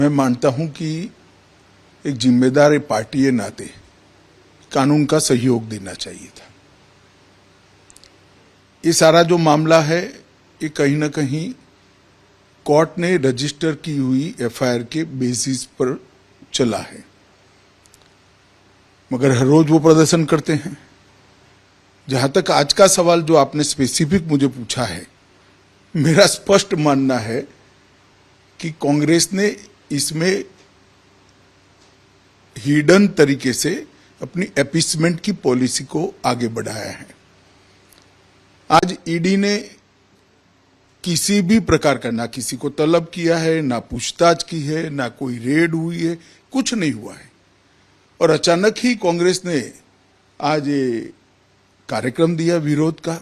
मैं मानता हूं कि एक जिम्मेदार पार्टी के नाते कानून का सहयोग देना चाहिए था। ये सारा जो मामला है ये कहीं ना कहीं कोर्ट ने रजिस्टर की हुई एफआईआर के बेसिस पर चला है, मगर हर रोज वो प्रदर्शन करते हैं। जहां तक आज का सवाल जो आपने स्पेसिफिक मुझे पूछा है, मेरा स्पष्ट मानना है कि कांग्रेस ने इसमें हिडन तरीके से अपनी अपीसमेंट की पॉलिसी को आगे बढ़ाया है। आज ईडी ने किसी भी प्रकार का ना किसी को तलब किया है, ना पूछताछ की है, ना कोई रेड हुई है, कुछ नहीं हुआ है। और अचानक ही कांग्रेस ने आज ये कार्यक्रम दिया विरोध का।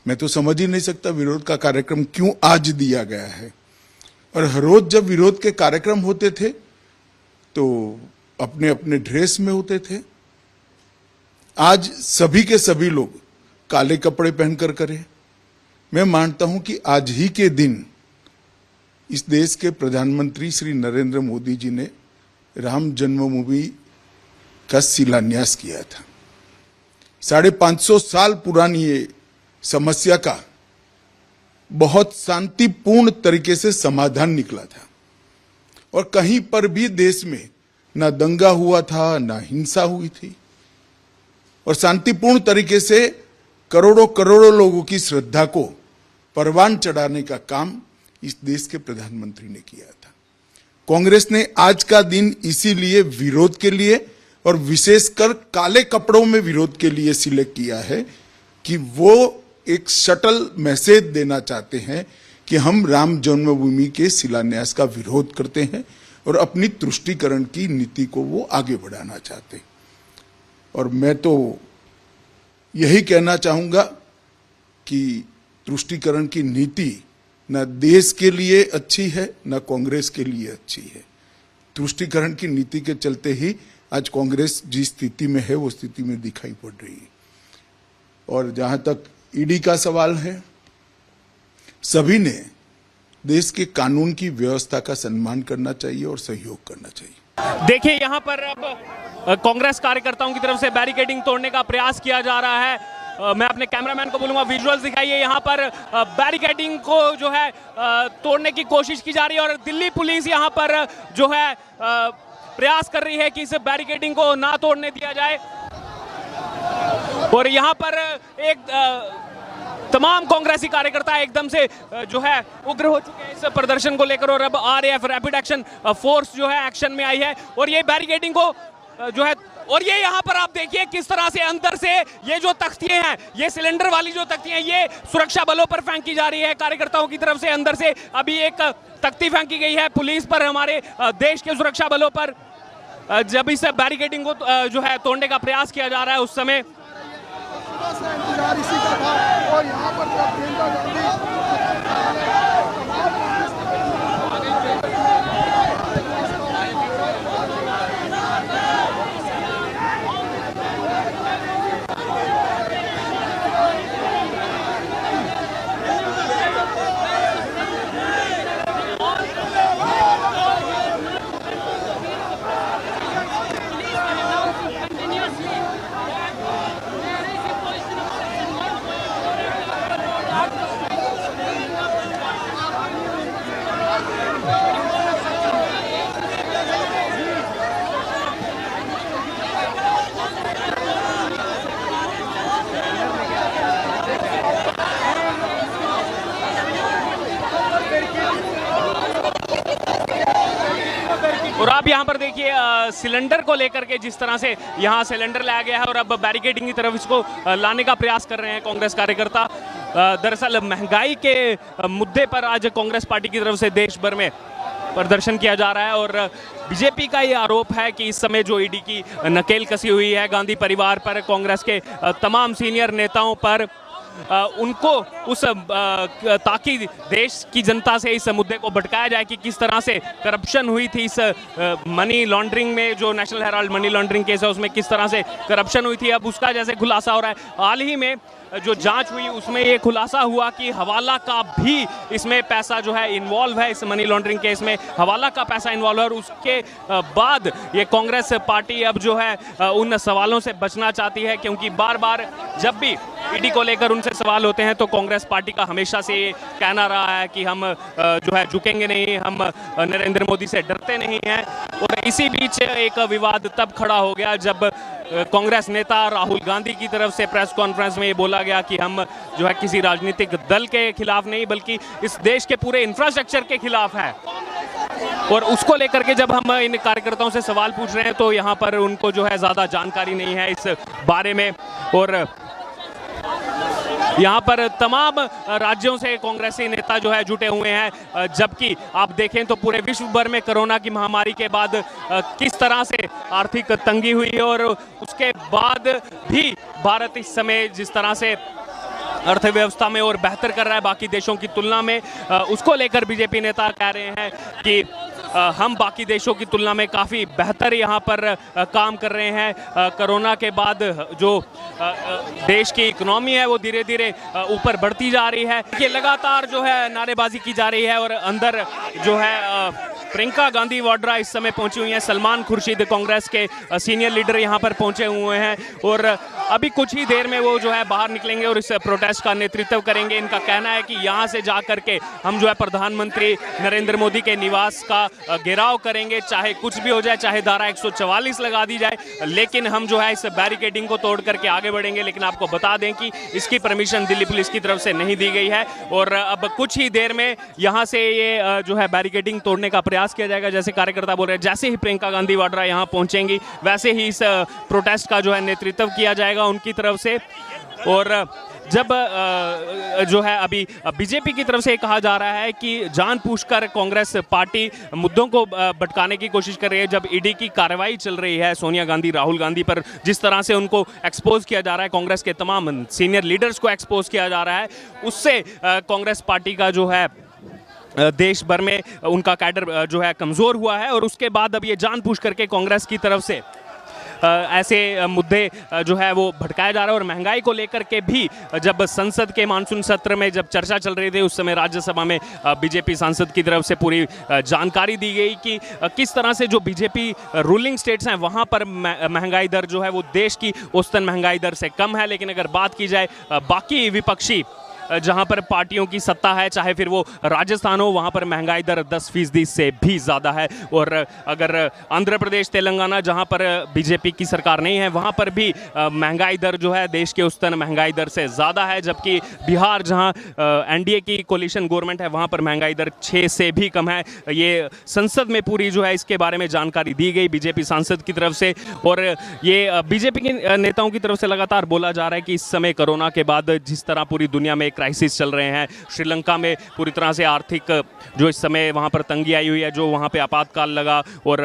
मैं तो समझ ही नहीं सकता विरोध का कार्यक्रम क्यों आज दिया गया है। और हर रोज जब विरोध के कार्यक्रम होते थे तो अपने अपने ड्रेस में होते थे। आज सभी के सभी लोग काले कपड़े पहनकर करें। मैं मानता हूं कि आज ही के दिन इस देश के प्रधानमंत्री श्री नरेंद्र मोदी जी ने राम जन्मभूमि का शिलान्यास किया था। 550 साल पुरानी ये समस्या का बहुत शांतिपूर्ण तरीके से समाधान निकला था और कहीं पर भी देश में ना दंगा हुआ था, ना हिंसा हुई थी और शांतिपूर्ण तरीके से करोड़ों करोड़ों लोगों की श्रद्धा को परवान चढ़ाने का काम इस देश के प्रधानमंत्री ने किया था। कांग्रेस ने आज का दिन इसीलिए विरोध के लिए और विशेषकर काले कपड़ों में विरोध के लिए सिलेक्ट किया है कि वो एक शटल मैसेज देना चाहते हैं कि हम राम जन्मभूमि के शिलान्यास का विरोध करते हैं और अपनी तुष्टीकरण की नीति को वो आगे बढ़ाना चाहते हैं। और मैं तो यही कहना चाहूंगा कि तुष्टीकरण की नीति न देश के लिए अच्छी है, न कांग्रेस के लिए अच्छी है। तुष्टीकरण की नीति के चलते ही आज कांग्रेस जिस स्थिति में है वो स्थिति में दिखाई पड़ रही है। और जहां तक ईडी का सवाल है, सभी ने देश के कानून की व्यवस्था का सम्मान करना चाहिए और सहयोग करना चाहिए। देखिए यहाँ पर अब कांग्रेस कार्यकर्ताओं की तरफ से बैरिकेडिंग तोड़ने का प्रयास किया जा रहा है। मैं अपने कैमरामैन को बोलूंगा विजुअल्स दिखाइए। यहाँ पर बैरिकेडिंग को जो है तोड़ने की कोशिश की जा रही है और दिल्ली पुलिस यहाँ पर जो है प्रयास कर रही है कि इस बैरिकेडिंग को ना तोड़ने दिया जाए। और यहाँ पर एक तमाम कांग्रेसी कार्यकर्ता एकदम से जो है उग्र हो चुके हैं इस प्रदर्शन को लेकर और अब आरएएफ रैपिड एक्शन फोर्स जो है एक्शन में आई है और ये बैरिकेडिंग को जो है और ये यहाँ पर आप देखिए किस तरह से अंदर से ये जो तख्तियां हैं, ये सिलेंडर वाली जो तख्तियां, ये सुरक्षा बलों पर फेंकी जा रही है कार्यकर्ताओं की तरफ से। अंदर से अभी एक तख्ती फेंकी गई है पुलिस पर, हमारे देश के सुरक्षा बलों पर। जब इस बैरिकेडिंग को जो है तोड़ने का प्रयास किया जा रहा है उस समय इसी का था और यहाँ पर प्रियंका गांधी और आप यहाँ पर देखिए सिलेंडर को लेकर के जिस तरह से यहाँ सिलेंडर लाया गया है और अब बैरिकेडिंग की तरफ इसको लाने का प्रयास कर रहे हैं कांग्रेस कार्यकर्ता। दरअसल महंगाई के मुद्दे पर आज कांग्रेस पार्टी की तरफ से देश भर में प्रदर्शन किया जा रहा है और बीजेपी का ये आरोप है कि इस समय जो ईडी की नकेल कसी हुई है गांधी परिवार पर, कांग्रेस के तमाम सीनियर नेताओं पर, उनको उस ताकि देश की जनता से इस मुद्दे को भटकाया जाए कि किस तरह से करप्शन हुई थी इस मनी लॉन्ड्रिंग में, जो national Herald money laundering case है उसमें किस तरह से करप्शन हुई थी, अब उसका जैसे खुलासा हो रहा है। हाल ही में जो जांच हुई उसमें ये खुलासा हुआ कि हवाला का भी इसमें पैसा जो है इन्वॉल्व है, इस मनी लॉन्ड्रिंग केस में हवाला का पैसा इन्वॉल्व है। और उसके बाद ये कांग्रेस पार्टी अब जो है उन सवालों से बचना चाहती है, क्योंकि बार बार जब भी ईडी को लेकर उनसे सवाल होते हैं तो कांग्रेस पार्टी का हमेशा से ये कहना रहा है कि हम जो है झुकेंगे नहीं, हम नरेंद्र मोदी से डरते नहीं हैं। और इसी बीच एक विवाद तब खड़ा हो गया जब कांग्रेस नेता राहुल गांधी की तरफ से प्रेस कॉन्फ्रेंस में ये बोला गया कि हम जो है किसी राजनीतिक दल के खिलाफ नहीं बल्कि इस देश के पूरे इंफ्रास्ट्रक्चर के खिलाफ है। और उसको लेकर के जब हम इन कार्यकर्ताओं से सवाल पूछ रहे हैं तो यहाँ पर उनको जो है ज़्यादा जानकारी नहीं है इस बारे में। और यहाँ पर तमाम राज्यों से कांग्रेसी नेता जो है जुटे हुए हैं, जबकि आप देखें तो पूरे विश्व भर में कोरोना की महामारी के बाद किस तरह से आर्थिक तंगी हुई है और उसके बाद भी भारत इस समय जिस तरह से अर्थव्यवस्था में और बेहतर कर रहा है बाकी देशों की तुलना में, उसको लेकर बीजेपी नेता कह रहे हैं कि हम बाकी देशों की तुलना में काफ़ी बेहतर यहाँ पर काम कर रहे हैं। कोरोना के बाद जो देश की इकोनॉमी है वो धीरे धीरे ऊपर बढ़ती जा रही है। ये लगातार जो है नारेबाजी की जा रही है और अंदर जो है प्रियंका गांधी वाड्रा इस समय पहुंची हुई हैं। सलमान खुर्शीद कांग्रेस के सीनियर लीडर यहाँ पर पहुंचे हुए हैं और अभी कुछ ही देर में वो जो है बाहर निकलेंगे और इस प्रोटेस्ट का नेतृत्व करेंगे। इनका कहना है कि यहाँ से जा करके हम जो है प्रधानमंत्री नरेंद्र मोदी के निवास का घेराव करेंगे, चाहे कुछ भी हो जाए, चाहे धारा 144 लगा दी जाए, लेकिन हम जो है इस बैरिकेडिंग को तोड़ करके आगे बढ़ेंगे। लेकिन आपको बता दें कि इसकी परमिशन दिल्ली पुलिस की तरफ से नहीं दी गई है और अब कुछ ही देर में यहाँ से ये जो है बैरिकेडिंग तोड़ने का प्रयास किया जाएगा। जैसे कार्यकर्ता बोल रहे हैं, जैसे ही प्रियंका गांधी वाड्रा यहाँ पहुंचेंगी वैसे ही इस प्रोटेस्ट का जो है नेतृत्व किया जाएगा उनकी तरफ से। और जब जो है अभी बीजेपी की तरफ से कहा जा रहा है कि जानबूझकर कांग्रेस पार्टी मुद्दों को भटकाने की कोशिश कर रही है। जब ईडी की कार्रवाई चल रही है सोनिया गांधी, राहुल गांधी पर, जिस तरह से उनको एक्सपोज किया जा रहा है, कांग्रेस के तमाम सीनियर लीडर्स को एक्सपोज किया जा रहा है, उससे कांग्रेस पार्टी का जो है देश भर में उनका कैडर जो है कमज़ोर हुआ है। और उसके बाद अब ये जानबूझ करके कांग्रेस की तरफ से ऐसे मुद्दे जो है वो भटकाया जा रहा है। और महंगाई को लेकर के भी जब संसद के मानसून सत्र में जब चर्चा चल रही थी उस समय राज्यसभा में बीजेपी सांसद की तरफ से पूरी जानकारी दी गई कि किस तरह से जो बीजेपी रूलिंग स्टेट्स हैं वहाँ पर महंगाई दर जो है वो देश की औसतन महंगाई दर से कम है। लेकिन अगर बात की जाए बाकी विपक्षी जहां पर पार्टियों की सत्ता है, चाहे फिर वो राजस्थान हो, वहां पर महंगाई दर 10% से भी ज़्यादा है। और अगर आंध्र प्रदेश, तेलंगाना जहां पर बीजेपी की सरकार नहीं है वहां पर भी महंगाई दर जो है देश के औसतन महंगाई दर से ज़्यादा है। जबकि बिहार जहां एनडीए की कोलिशन गवर्नमेंट है वहां पर महंगाई दर 6 से भी कम है। ये संसद में पूरी जो है इसके बारे में जानकारी दी गई बीजेपी सांसद की तरफ से। और ये बीजेपी के नेताओं की तरफ से लगातार बोला जा रहा है कि इस समय कोरोना के बाद जिस तरह पूरी दुनिया में क्राइसिस चल रहे हैं, श्रीलंका में पूरी तरह से आर्थिक जो इस समय वहाँ पर तंगी आई हुई है, जो वहाँ पे आपातकाल लगा और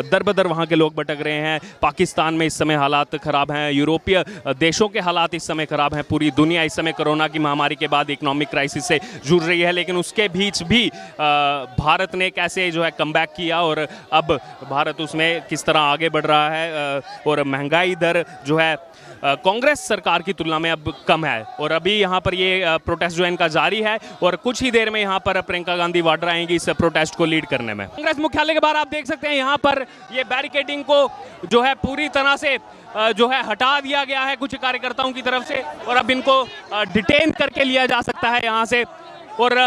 दर बदर वहाँ के लोग भटक रहे हैं। पाकिस्तान में इस समय हालात ख़राब हैं, यूरोपीय देशों के हालात इस समय ख़राब हैं। पूरी दुनिया इस समय कोरोना की महामारी के बाद इकोनॉमिक क्राइसिस से जूझ रही है। लेकिन उसके बीच भी भारत ने कैसे जो है कमबैक किया और अब भारत उसमें किस तरह आगे बढ़ रहा है। और महंगाई दर जो है कांग्रेस सरकार की तुलना में अब कम है। और अभी यहाँ पर ये प्रोटेस्ट जो है इनका जारी है और कुछ ही देर में यहाँ पर प्रियंका गांधी वाड्रा आएंगी इस प्रोटेस्ट को लीड करने में। कांग्रेस मुख्यालय के बाहर आप देख सकते हैं यहाँ पर ये बैरिकेडिंग को जो है पूरी तरह से जो है हटा दिया गया है कुछ कार्यकर्ताओं की तरफ से और अब इनको डिटेन करके लिया जा सकता है यहाँ से। और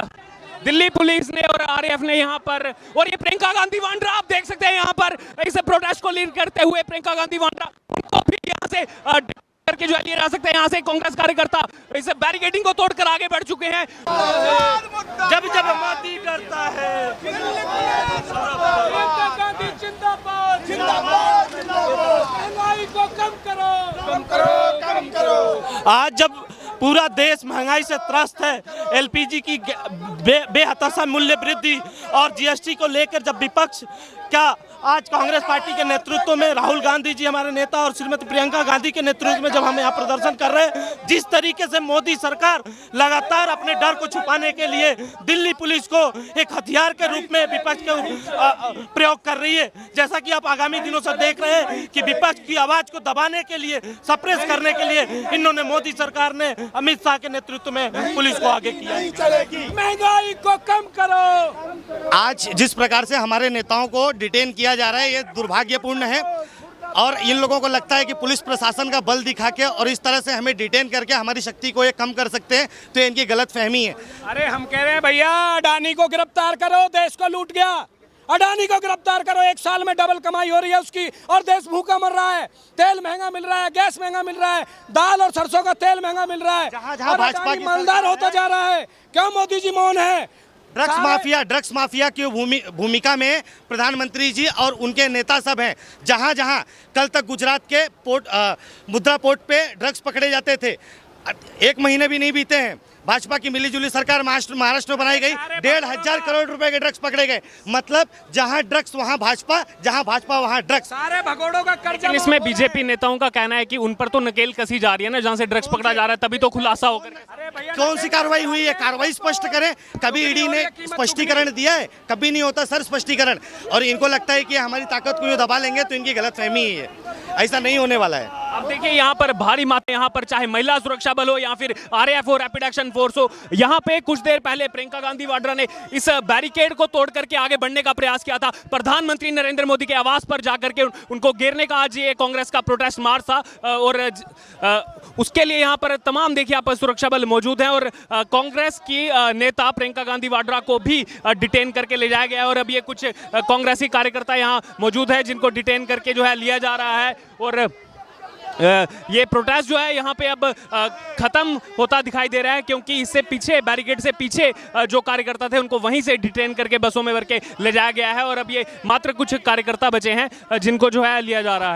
दिल्ली पुलिस ने और आरएएफ ने यहाँ पर, और ये प्रियंका गांधी वाड्रा आप देख सकते हैं यहाँ पर इस प्रोटेस्ट को लीड करते हुए प्रियंका गांधी वाड्रा, उनको भी यहाँ से करके जो है लिए जा सकते हैं। यहाँ से कांग्रेस कार्यकर्ता इस बैरिकेडिंग को तोड़कर आगे बढ़ चुके हैं। जब जब मोदी करता है जिंदाबाद जिंदाबाद, महंगाई को कम करो कम करो कम करो। आज जब पूरा देश महंगाई से त्रस्त है, एलपीजी की बेहतरसा मूल्य वृद्धि और जीएसटी को लेकर जब विपक्ष क्या आज कांग्रेस पार्टी के नेतृत्व में राहुल गांधी जी हमारे नेता और श्रीमती प्रियंका गांधी के नेतृत्व में जब हम यहाँ प्रदर्शन कर रहे हैं, जिस तरीके से मोदी सरकार लगातार अपने डर को छुपाने के लिए दिल्ली पुलिस को एक हथियार के रूप में विपक्ष के प्रयोग कर रही है, जैसा कि आप आगामी दिनों से देख रहे हैं कि विपक्ष की आवाज को दबाने के लिए, सप्रेस करने के लिए इन्होंने मोदी सरकार ने अमित शाह के नेतृत्व में पुलिस को आगे किया। महंगाई को कम करो। आज जिस प्रकार से हमारे नेताओं को डिटेन किया जा रहा है, ये दुर्भाग्यपूर्ण है और इन लोगों को लगता है कि पुलिस प्रशासन का बल दिखा के और इस तरह से हमें डिटेन करके हमारी शक्ति को ये कम कर सकते हैं, तो ये इनकी गलतफहमी है। अरे हम कह रहे हैं भैया, अडानी को गिरफ्तार करो, देश को लूट गया। अडानी को गिरफ्तार करो, 1 साल में डबल कमाई हो रही है उसकी और देश भूखा मर रहा है। तेल महंगा मिल रहा है, गैस महंगा मिल रहा है, दाल और सरसों का तेल महंगा मिल रहा है। जहां भाजपा की मालदार होता जा रहा है। क्यों मोदी जी मौन है? ड्रग्स माफिया की भूमिका में प्रधानमंत्री जी और उनके नेता सब हैं। जहां जहां कल तक गुजरात के मुद्रा पोर्ट पे ड्रग्स पकड़े जाते थे, 1 महीने भी नहीं बीते हैं, भाजपा की मिलीजुली सरकार महाराष्ट्र में बनाई गई, 1,500 करोड़ रुपए के ड्रग्स पकड़े गए। मतलब जहां ड्रग्स वहां भाजपा, जहां भाजपा वहां ड्रग्स। सारे भगोड़ों का कर्जा। लेकिन इसमें बीजेपी नेताओं का कहना है कि उन पर तो नकेल कसी जा रही है ना, जहां से ड्रग्स पकड़ा जा रहा है तभी तो खुलासा होकर। कौन सी कार्रवाई हुई है? कार्रवाई स्पष्ट करें। कभी ईडी ने स्पष्टीकरण दिया है? कभी नहीं होता सर स्पष्टीकरण। और इनको लगता है कि हमारी ताकत को दबा लेंगे, तो इनकी गलतफहमी है, ऐसा नहीं होने वाला है। अब देखिए यहाँ पर भारी मात्रा, यहाँ पर चाहे महिला सुरक्षा बल हो या फिर आरएएफ हो, रैपिड एक्शन फोर्स हो, यहाँ पे कुछ देर पहले प्रियंका गांधी वाड्रा ने इस बैरिकेड को तोड़ करके आगे बढ़ने का प्रयास किया था। प्रधानमंत्री नरेंद्र मोदी के आवास पर जाकर के उनको घेरने का आज ये कांग्रेस का प्रोटेस्ट मार्च था और उसके लिए यहाँ पर तमाम देखिए यहाँ पर सुरक्षा बल मौजूद हैं और कांग्रेस की नेता प्रियंका गांधी वाड्रा को भी डिटेन करके ले जाया गया है और अब ये कुछ कांग्रेसी कार्यकर्ता यहाँ मौजूद है जिनको डिटेन करके जो है लिया जा रहा है और ये प्रोटेस्ट जो है यहाँ पे अब खत्म होता दिखाई दे रहा है, क्योंकि इससे पीछे बैरिकेड से पीछे जो कार्यकर्ता थे उनको वहीं से डिटेन करके बसों में भर के ले जाया गया है और अब ये मात्र कुछ कार्यकर्ता बचे हैं जिनको जो है लिया जा रहा है।